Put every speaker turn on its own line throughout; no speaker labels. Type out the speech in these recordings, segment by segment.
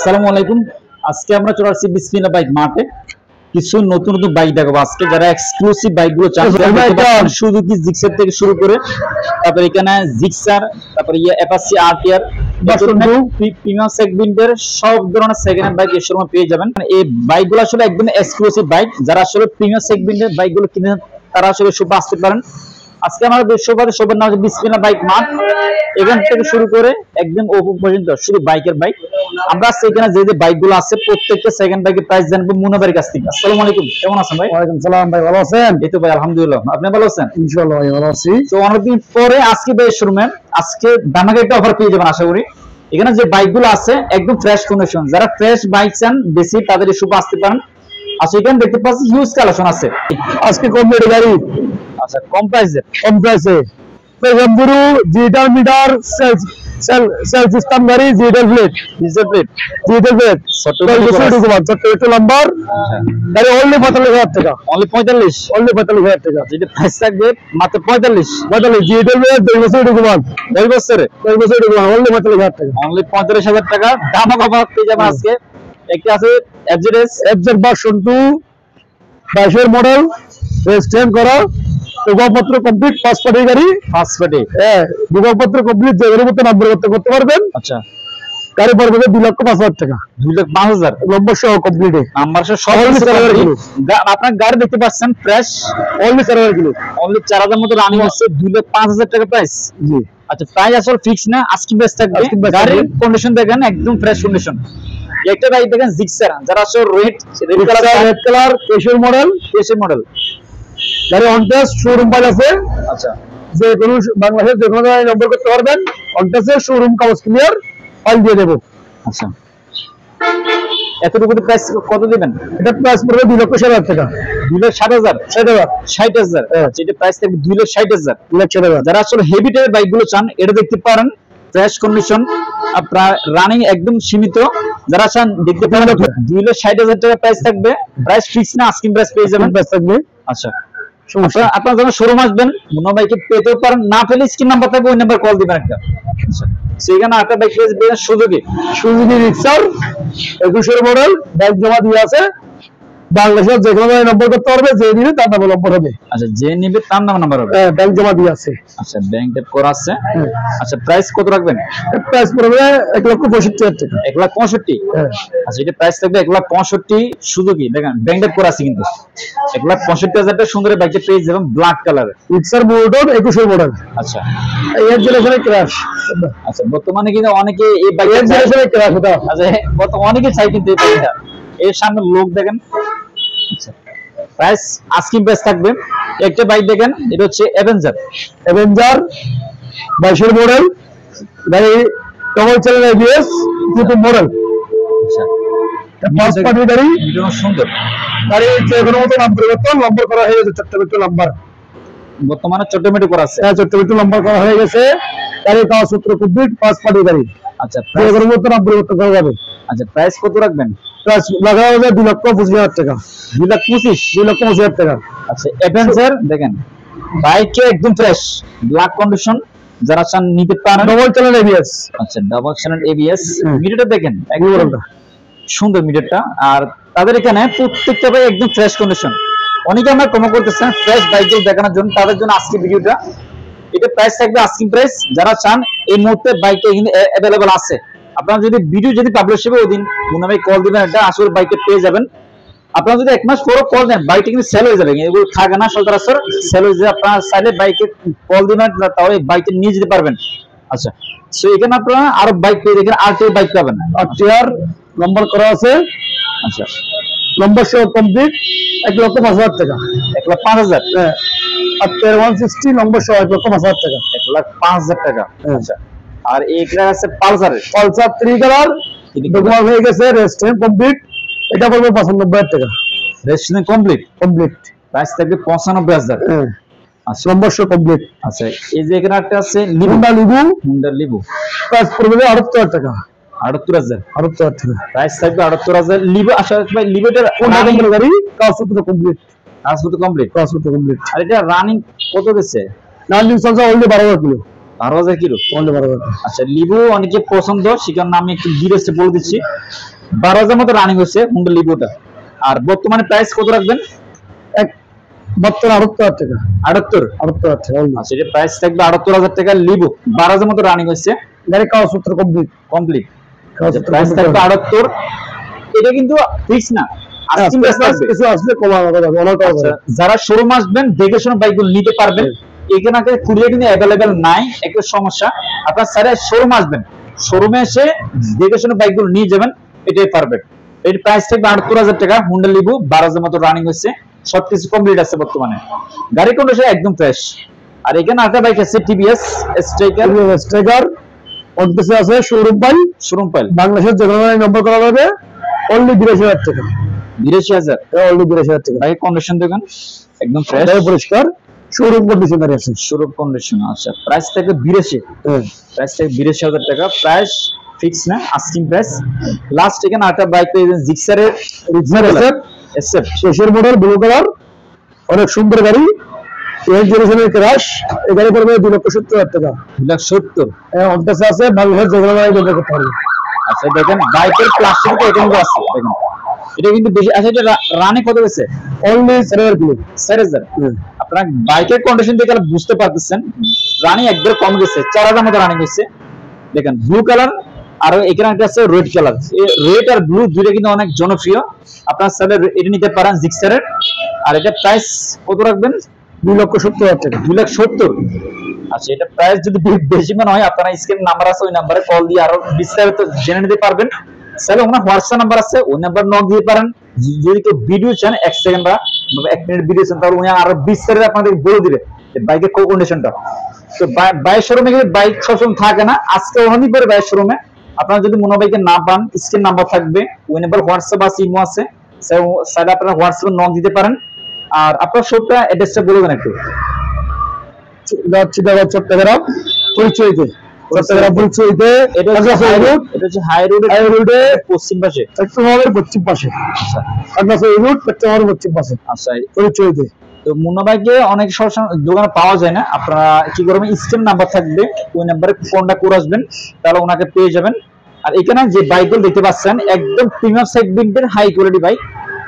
আসসালামু আলাইকুম। আজকে আমরা চলে আসছি বিসমিল্লাহ বাইক মার্টে। কিছু নতুন নতুন বাইক দেখাবো আজকে, যারা এক্সক্লুসিভ বাইকগুলো চান। সুজুকি জিক্সার থেকে শুরু করে তারপর এখানে জিক্সার, তারপর অ্যাপাচি আরটিআর, প্রিমিয়াম সেগমেন্টের সব ধরনের সেকেন্ড হ্যান্ড বাইক এই শোরুমে পেয়ে যাবেন। এই বাইকগুলো আসলে একদম এক্সক্লুসিভ বাইক, যারা আসলে প্রিমিয়াম সেগমেন্টের বাইকগুলো কিনে তারা আসলে শুভ আসতে পারেন। আজকে আমাদের শোভার নাম হচ্ছে বিসমিল্লাহ বাইক মার্ট। এখান থেকে শুরু করে একদম ওপো পর্যন্ত শুধু বাইকের বাইক। আমরা এখানে যে যে বাইকগুলো আছে প্রত্যেকটা সেকেন্ড বাইকের প্রাইস জানবো মুনা ভাইয়ের কাছ থেকে। আসসালামু আলাইকুম, কেমন আছেন ভাই?
ওয়ালাইকুম সালাম ভাই, ভালো আছেন?
এই তো ভাই আলহামদুলিল্লাহ, আপনি ভালো আছেন?
ইনশাআল্লাহ ভাই ভালো আছি।
তো অনেকদিন পরে আজকে ভাই শোরুমে আজকে দামাকে একটা অফার পেয়ে যাবেন আশা করি। এখানে যে বাইকগুলো আছে একদম ফ্রেশ কন্ডিশন, যারা ফ্রেশ বাইক চান বেশি তাদের এই শুভ আসতে পারেন। আচ্ছা, এখানে দেখতে পাচ্ছি হিউজ কালেকশন আছে
আজকে কম রেটে গাড়ি।
আচ্ছা, কম প্রাইসে
পেগাম্বুরু ডিজিটাল মিটার সেলফ সিস্টেম গাড়ি, ডিজিটাল প্লেট ছোট্ট নাম্বার গাড়ি অনলি 45,000 টাকা।
অনলি 45,000
টাকা।
যেটা প্রাইস থাকবে মাত্র 45
ডিজিটাল প্লেট 2 বছর ডকুমেন্ট,
2 বছরে
অনলি 45,000 টাকা।
অনলি 45,000 টাকা দাম অফার পেয়ে যাবেন আজকে। একটা আছে
এফজেড ভার্সন 2 22 মডেল, রেজিস্ট্রেশন করা, বিভাগপত্র কমপ্লিট, ফার্স্ট পার্টি গাড়ি। বিভাগপত্র কমপ্লিট, যে গাড়ির মতো নাম্বার করতে পারবেন।
আচ্ছা,
গাড়ি পড়বে 2,05,000 টাকা।
2,05,000
নম্বর সহ কমপ্লিট,
নাম্বার সহ সব কিছু। আপনার গাড়ি দেখতে পাচ্ছেন ফ্রেশ,
অনলি 4,000 কিলো,
অনলি 4,000 মতো রানিং হচ্ছে। 2,05,000 টাকা প্রাইস।
জি
আচ্ছা, প্রাইস আসলে ফিক্স না, আজকে বেস্ট থাকবে। গাড়ির কন্ডিশন দেখেন একদম ফ্রেশ কন্ডিশন। একটা বাইক দেখেন জিক্সার, যারা আসলে রেড
কালার 23 মডেল গাড়ি অন টেস্ট শোরুম ফাইল আছে।
আচ্ছা,
যে কোনো বাংলাদেশের যে কোনো জায়গায় নম্বর করতে পারবেন। অন টেস্টের শোরুম কাগজ ক্লিয়ার ফাইল দিয়ে দেবো।
আচ্ছা, এতটুকু প্রাইস কত দিবেন?
এটা প্রাইস পড়বে 2,60,000 টাকা।
2,60,000 60,000। এটা প্রাইস থাকবে 2,60,000। যারা আসলে হেভি টাইপের বাইকগুলো চান এটা দেখতে পারেন, ফ্রেশ কন্ডিশন, আপনার রানিং একদম সীমিত। যারা চান দেখতে পারেন 2,60,000 টাকা প্রাইস থাকবে। প্রাইস ফিক্স না, আস্কিং প্রাইস পেয়ে যাবেন, প্রাইস থাকবে। আচ্ছা, আপনারা যখন শোরুম আসবেন মুন্না ভাইকে পেতেও পারেন, না পেলে স্ক্রিন নাম্বার থাকবে, ওই নাম্বার কল দিবেন একটা। আচ্ছা, সেখানে একটা বাইক পেয়ে সুজুকি
রিক্সার 21 মডেল, ব্যাংক জমা দিয়ে আছে। বাংলাদেশের যে কোনো জায়গায় নম্বর করতে পারবে, যে নিবে তার নামে নম্বর হবে।
আচ্ছা, যে নিবে তার নাম্বার হবে।
ব্যাংক জমা দিয়ে আছে।
আচ্ছা, ব্যাংক ট্যাপ করা আছে। আচ্ছা, প্রাইস কত রাখবেন?
প্রাইস পড়বে 1,65,000 টাকা।
1,65,000। আচ্ছা, এটা প্রাইস থাকবে 1,65,000 সুজুকি। দেখেন ব্যাংক ট্যাপ করা আছে কিন্তু। 1,65,000 টাকা সুন্দর বাইকটা পেয়ে যাবেন ব্ল্যাক কালারের।
রিক্সার মোটর 21 মডেল।
আচ্ছা,
এর জেনারেশনে ক্র্যাশ।
আচ্ছা, বর্তমানে কিন্তু অনেকে এই বাইকটা
জেনারেশনে ক্র্যাশ হতো।
আচ্ছা, বর্তমানে অনেকে চাই কিন্তু এই বাইকটা। এর সামনে লোক দেখেন। আচ্ছা, প্রাইস আস্কিং প্রাইস থাকবে। একটা বাইক দেখেন, এটা হচ্ছে অ্যাভেঞ্জার
22 মডেল গাড়ি, ডবল চ্যানেল এবিএস, 2 মডেল।
আচ্ছা,
ফার্স্ট পার্টি গাড়ি,
ভিডিও সুন্দর।
গাড়ি যে কোনো মতো নম্বর করা হয়ে গেছে, চট্টগ্রাম নাম্বার
বর্তমানে চট্টগ্রামে করা আছে।
চট্টগ্রাম নাম্বার করা হয়ে গেছে। গাড়ির কাগজপত্র কমপ্লিট, ফার্স্ট পার্টি গাড়ি।
আচ্ছা,
যে কোনো মতো নম্বর করা যাবে।
আচ্ছা, প্রাইস কত রাখবেন?
প্রাইস লাগা হবে 2,25,000 টাকা।
2,25,000
টাকা।
আচ্ছা, অ্যাডভেঞ্চার দেখেন বাইকটা একদম ফ্রেশ, ব্ল্যাক কন্ডিশন, যারা চান নিতে পারেন।
Double channel ABS.
আচ্ছা, ডাবল চ্যানেল এবিএস। মিটারটা দেখেন একদম সুন্দর মিটারটা। আর তাদের এখানে প্রত্যেকটা বাইক একদম ফ্রেশ কন্ডিশন। অনেকে আমরা প্রমো করতেছেন ফ্রেশ বাইকগুলো দেখানোর জন্য, তাদের জন্য আজকে ভিডিওটা। এটা প্রাইস থাকবে আস্কিং প্রাইস। যারা চান এই মুহূর্তে বাইকটা কিন্তু অ্যাভেলেবল আছে। আপনারা যদি ভিডিও যদি পাবলিশ হবে ওই দিন মুন্না ভাই কল দিবেন, একটা আসলে বাইকটা পেয়ে যাবেন। আপনারা যদি 1 মাস পরে কল দেন বাইকটা কিন্তু সেল হয়ে যাবে, এগুলো থাকে না সচরাচর, সেল হয়ে যাবে। আপনারা চাইলে বাইকে কল দিবেন, তাহলে বাইকটা নিয়ে যেতে পারবেন। আচ্ছা, সো এখানে আপনারা আরো বাইক পেয়ে দেখেন, আরটিআর বাইক পাবেন।
আরটিআর নম্বর করা আছে।
আচ্ছা,
নম্বর সহ কমপ্লিট, 1,05,000 টাকা।
1,05,000।
আরটিআর 160 নম্বর সহ 1,05,000 টাকা।
1,05,000 টাকা। আচ্ছা, আর এইটা আছে পালসার
3 কালার, ডকুমেন্ট হয়ে গেছে, রেজিস্ট্রেশন কমপ্লিট। এটা পড়বে 95,000 টাকা।
Registration complete. প্রাইস থাকবে 95,000। আচ্ছা,
নম্বর সহ কমপ্লিট।
আচ্ছা, এই যে এখানে একটা আছে হুন্ডা লিভু,
প্রাইস পড়বে 78,000 টাকা।
78,000 টাকা প্রাইস থাকবে। 78,000 লিভু। আচ্ছা ভাই, লিভুটার
গাড়ি কাগজপত্র কমপ্লিট।
আর এটা রানিং কত গেছে?
রানিং চলছে অলরেডি 12,000 কিলো।
12,000 কিলো।
অনলি 12,000।
আচ্ছা লিবু অনেকে পছন্দ, সেখানে আমি একটু ডিটেইলসে বলে দিচ্ছি। 12,000 মতো রানিং হচ্ছে হুন্ডা লিবুটা। আর বর্তমানে প্রাইস কত রাখবেন?
এক মাত্র 78,000 টাকা।
78,000
টাকা only।
আচ্ছা এটা প্রাইস থাকবে 78,000 টাকা। লিবু 12,000 মতো রানিং হচ্ছে,
গাড়ি কাগজপত্র কমপ্লিট।
প্রাইস থাকবে 78। এটা কিন্তু ফিক্স না, আস্কিং প্রাইস থাকবে,
কিছু আসলে কমা যাবে অনেকটা হবে।
যারা শোরুম আসবেন দেখে শুনে বাইকগুলো নিতে পারবেন। এখানে কুরিয়ার কিন্তু অ্যাভেলেবেল নাই, একটা সমস্যা। আপনার স্যার শোরুম আসবেন, শোরুমে এসে দেখে শুনে বাইকগুলো নিয়ে যাবেন, এটাই পারফেক্ট। এর প্রাইস থাকবে 78,000 টাকা। হুন্ডা লিবু 12,000 মতো রানিং হচ্ছে, সবকিছু কমপ্লিট আছে বর্তমানে, গাড়ি কন্ডিশন একদম ফ্রেশ। আর এখানে একটা বাইক আছে টিভিএস
স্ট্রাইকার অনটেসে আছে শোরুম পাই বাংলাদেশের যে কোনো নম্বর করা যাবে অনলি 82,000 টাকা।
82,000
অনলি 82,000 টাকা।
বাইক কন্ডিশন দেখেন একদম ফ্রেশ
পরিষ্কার, শোরুম কন্ডিশন আছে,
শোরুম কন্ডিশন। আচ্ছা প্রাইস থাকবে 82, প্রাইস থাকবে 82,000 টাকা। প্রাইস ফিক্স না, আস্কিং প্রাইস। লাস্ট এখানে একটা বাইক পেয়েছেন জিক্সারের এসএফ
শেষের মডেল ব্লু কালার, অনেক সুন্দর গাড়ি, এই জেনারেশনের ক্রাশ। এই গাড়ি পড়বে 2,70,000 টাকা।
2,70,000
অনটেসে আছে বাংলাদেশের যে কোনো জায়গায় ব্যবহার করতে পারবে।
আচ্ছা দেখেন বাইকের প্লাস্টিক তো এখানে আছে দেখেন, এটা কিন্তু বেশি। আচ্ছা এটা রানে কত গেছে?
Only 4,000 kilo.
4,000। আপনারা বাইকের কন্ডিশন দেখে বুঝতে পারতেছেন রানিং একবার কম গেছে, 4,000 মতো রানিং হয়েছে। দেখেন ব্লু কালার, আর এখানে একটা আছে রেড কালার। রেড আর ব্লু দুইটা কিন্তু অনেক জনপ্রিয়, আপনারা চাইলে এটা নিতে পারেন জিক্সারের। আর এটা প্রাইস কত রাখবেন?
2,70,000 টাকা।
2,70,000। আচ্ছা এটা প্রাইস যদি বেশি মনে হয় আপনারা স্ক্রিন নাম্বার আছে, ওই নাম্বারে কল দিয়ে আরো বিস্তারিত জেনে নিতে পারবেন। তাহলে ওনার হোয়াটসঅ্যাপ নাম্বার আছে, ওই নাম্বার নক দিতে পারেন। যদি কেউ ভিডিও চান 1 সেকেন্ড বা 1 মিনিট ভিডিও চান, তাহলে উনি আরো বিস্তারিত আপনাদের বলে দিবে যে বাইকের কন্ডিশনটা। তো বাইক শোরুমে কিন্তু বাইক সবসময় থাকে না, আজকে অনেক পরে বাইক শোরুমে আপনারা যদি মনে বাইকে না পান, স্ক্রিন নাম্বার থাকবে, ওই নাম্বার হোয়াটসঅ্যাপ আছে, ইমো আছে, স্যার আপনারা হোয়াটসঅ্যাপে নক দিতে পারেন। আর আপনার শপটা অ্যাড্রেসটা বলে দেন একটু।
চট্টগ্রাম পরিচয়তে, এটা
হচ্ছে হাই রোডে পশ্চিম পাশে,
চট্টগ্রামের পশ্চিম পাশে।
আচ্ছা
পরিচয়তে।
তো মুন্না ভাইকে অনেক দোকানে পাওয়া যায় না, আপনারা কি করবেন স্ক্রিন নাম্বার থাকবে, ওই নাম্বারে কন্টাক্ট করে আসবেন, তাহলে ওনাকে পেয়ে যাবেন। আর এখানে যে বাইকগুলো দেখতে পাচ্ছেন একদম প্রিমিয়াম সেগমেন্টের হাই কোয়ালিটি বাইক।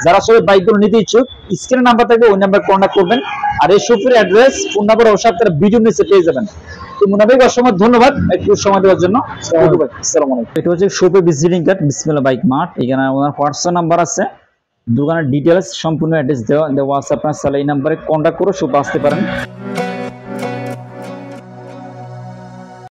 যারা সবাই বাইকগুলো নিতে ইচ্ছুক স্ক্রিন নাম্বার থাকবে, ওই নাম্বার কন্টাক্ট করবেন। আর এই শপের অ্যাড্রেস ফোন নাম্বার অবশ্যই আপনারা ভিডিও নিচে পেয়ে যাবেন। তো মুন্না ভাইকে অসংখ্য ধন্যবাদ একটু সময় দেওয়ার জন্য। আসসালামু আলাইকুম। এটা হচ্ছে শপের ভিজিটিং কার্ড, বিসমিল্লাহ বাইক মার্ট। এখানে ওনার হোয়াটসঅ্যাপ নাম্বার আছে, দোকানের ডিটেলস সম্পূর্ণ অ্যাড্রেস দেওয়া আছে। আপনারা চাইলে এই নাম্বারে কন্টাক্ট করে শপে আসতে পারেন।